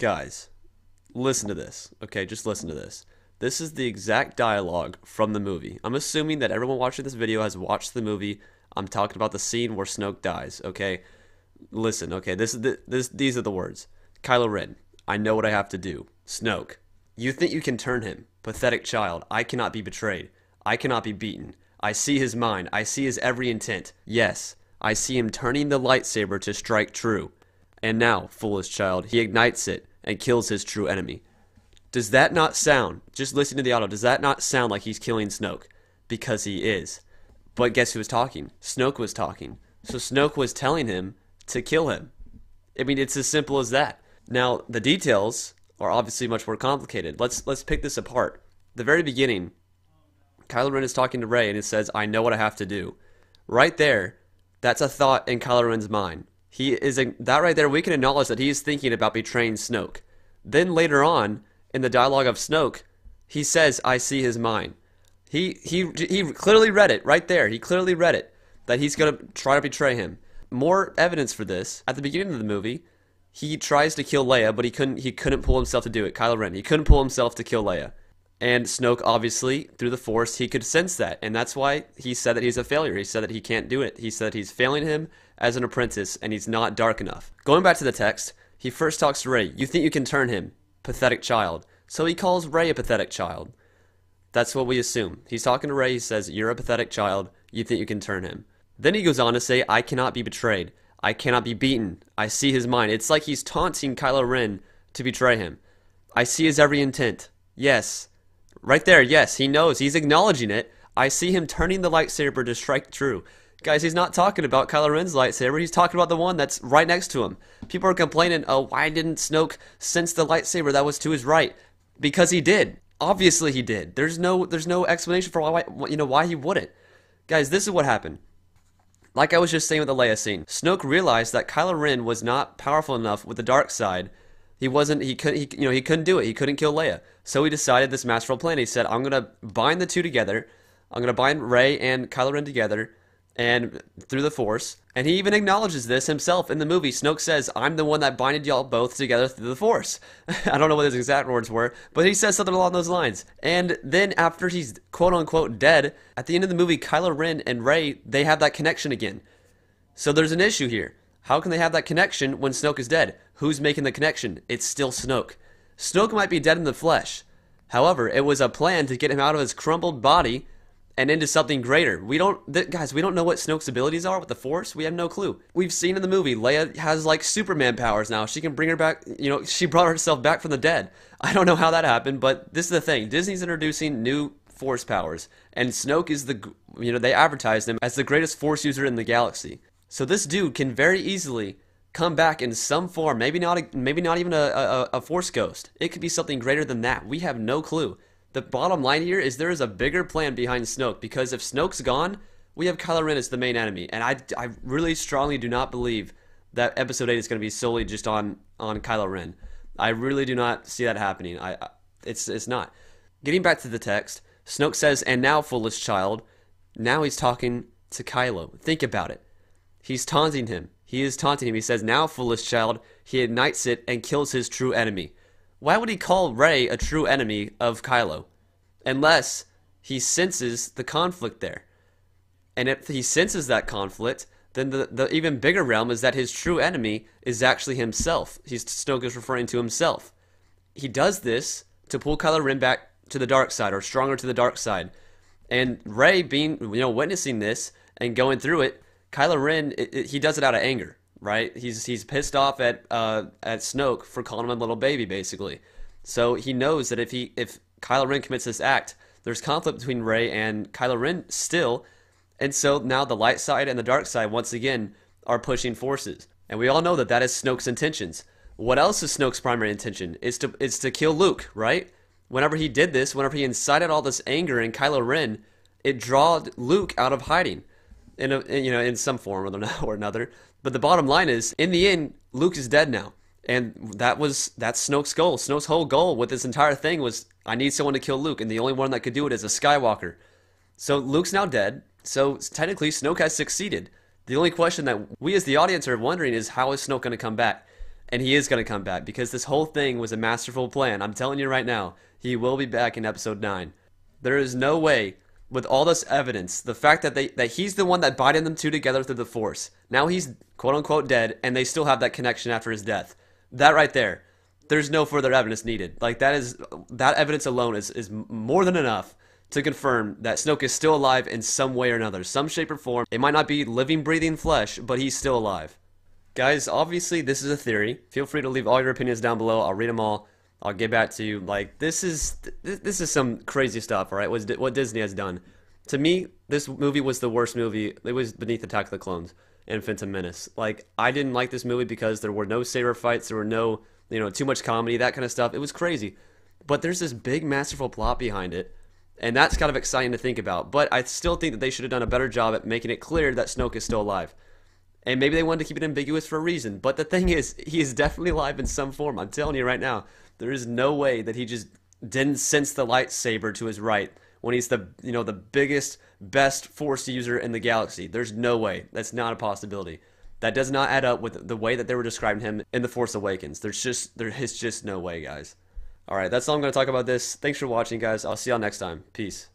Guys, listen to this. Okay, just listen to this. This is the exact dialogue from the movie. I'm assuming that everyone watching this video has watched the movie. I'm talking about the scene where Snoke dies, okay? Listen, okay, these are the words. Kylo Ren, I know what I have to do. Snoke, you think you can turn him. Pathetic child, I cannot be betrayed. I cannot be beaten. I see his mind. I see his every intent. Yes, I see him turning the lightsaber to strike true. And now, foolish child, he ignites it and kills his true enemy. Does that not sound, just listen to the audio, does that not sound like he's killing Snoke? Because he is. But guess who was talking? Snoke was talking. So Snoke was telling him to kill him. I mean, it's as simple as that. Now, the details are obviously much more complicated. Let's pick this apart. The very beginning, Kylo Ren is talking to Rey and it says, I know what I have to do. Right there, that's a thought in Kylo Ren's mind. That right there, we can acknowledge that he is thinking about betraying Snoke. Then later on, in the dialogue of Snoke, he says, I see his mind. He clearly read it right there. He clearly read it, that he's going to try to betray him. More evidence for this, at the beginning of the movie, he tries to kill Leia, but he couldn't pull himself to do it. Kylo Ren, he couldn't pull himself to kill Leia. And Snoke, obviously, through the Force, he could sense that. And that's why he said that he's a failure. He said that he can't do it. He said he's failing him as an apprentice, and he's not dark enough. Going back to the text, he first talks to Rey. You think you can turn him? Pathetic child. So he calls Rey a pathetic child. That's what we assume. He's talking to Rey. He says, you're a pathetic child. You think you can turn him. Then he goes on to say, I cannot be betrayed. I cannot be beaten. I see his mind. It's like he's taunting Kylo Ren to betray him. I see his every intent. Yes. Right there, yes, he knows. He's acknowledging it. I see him turning the lightsaber to strike true. Guys, he's not talking about Kylo Ren's lightsaber. He's talking about the one that's right next to him. People are complaining, oh, why didn't Snoke sense the lightsaber that was to his right? Because he did. Obviously he did. There's no explanation for why he wouldn't. Guys, this is what happened. Like I was just saying with the Leia scene, Snoke realized that Kylo Ren was not powerful enough with the dark side. He couldn't do it. He couldn't kill Leia. So he decided this masterful plan. He said, I'm going to bind the two together. I'm going to bind Rey and Kylo Ren together and through the Force. And he even acknowledges this himself in the movie. Snoke says, I'm the one that binded y'all both together through the Force. I don't know what his exact words were, but he says something along those lines. And then after he's quote-unquote dead, at the end of the movie, Kylo Ren and Rey, they have that connection again. So there's an issue here. How can they have that connection when Snoke is dead? Who's making the connection? It's still Snoke. Snoke might be dead in the flesh. However, it was a plan to get him out of his crumbled body and into something greater. Guys, we don't know what Snoke's abilities are with the Force. We have no clue. We've seen in the movie, Leia has like Superman powers now. She can bring her back, she brought herself back from the dead. I don't know how that happened, but this is the thing. Disney's introducing new Force powers, and Snoke is they advertised him as the greatest Force user in the galaxy. So this dude can very easily come back in some form, maybe not even a Force ghost. It could be something greater than that. We have no clue. The bottom line here is there is a bigger plan behind Snoke, because if Snoke's gone, we have Kylo Ren as the main enemy. And I really strongly do not believe that Episode 8 is going to be solely just on Kylo Ren. I really do not see that happening. It's not. Getting back to the text, Snoke says, and now, foolish child. Now he's talking to Kylo. Think about it. He's taunting him. He is taunting him. He says, now, foolish child. He ignites it and kills his true enemy. Why would he call Rey a true enemy of Kylo? Unless he senses the conflict there. And if he senses that conflict, then the even bigger realm is that his true enemy is actually himself. Snoke is referring to himself. He does this to pull Kylo Ren back to the dark side, or stronger to the dark side. And Rey being, witnessing this and going through it, Kylo Ren, he does it out of anger, right? He's pissed off at Snoke for calling him a little baby, basically. So he knows that if Kylo Ren commits this act, there's conflict between Rey and Kylo Ren still, and so now the light side and the dark side once again are pushing forces, and we all know that is Snoke's intentions. What else is Snoke's primary intention? Is to kill Luke, right? Whenever he did this, whenever he incited all this anger in Kylo Ren, it drawed Luke out of hiding. In some form or another. But the bottom line is, in the end, Luke is dead now. And that's Snoke's goal. Snoke's whole goal with this entire thing was, I need someone to kill Luke, and the only one that could do it is a Skywalker. So Luke's now dead, so technically Snoke has succeeded. The only question that we as the audience are wondering is, how is Snoke going to come back? And he is going to come back because this whole thing was a masterful plan. I'm telling you right now, he will be back in episode 9. There is no way, with all this evidence, the fact that he's the one that binded them two together through the Force. Now he's quote unquote dead, and they still have that connection after his death. That right there, there's no further evidence needed. Like that evidence alone is more than enough to confirm that Snoke is still alive in some way or another, some shape or form. It might not be living, breathing flesh, but he's still alive. Guys, obviously this is a theory. Feel free to leave all your opinions down below. I'll read them all. I'll get back to you. Like, this is some crazy stuff, all right? What Disney has done. To me, this movie was the worst movie. It was beneath Attack of the Clones and Phantom Menace. Like, I didn't like this movie because there were no saber fights, there were no, too much comedy, that kind of stuff. It was crazy. But there's this big, masterful plot behind it, and that's kind of exciting to think about. But I still think that they should have done a better job at making it clear that Snoke is still alive. And maybe they wanted to keep it ambiguous for a reason. But the thing is, he is definitely alive in some form. I'm telling you right now, there is no way that he just didn't sense the lightsaber to his right when he's the biggest, best Force user in the galaxy. There's no way. That's not a possibility. That does not add up with the way that they were describing him in The Force Awakens. There is just no way, guys. All right, that's all I'm going to talk about this. Thanks for watching, guys. I'll see y'all next time. Peace.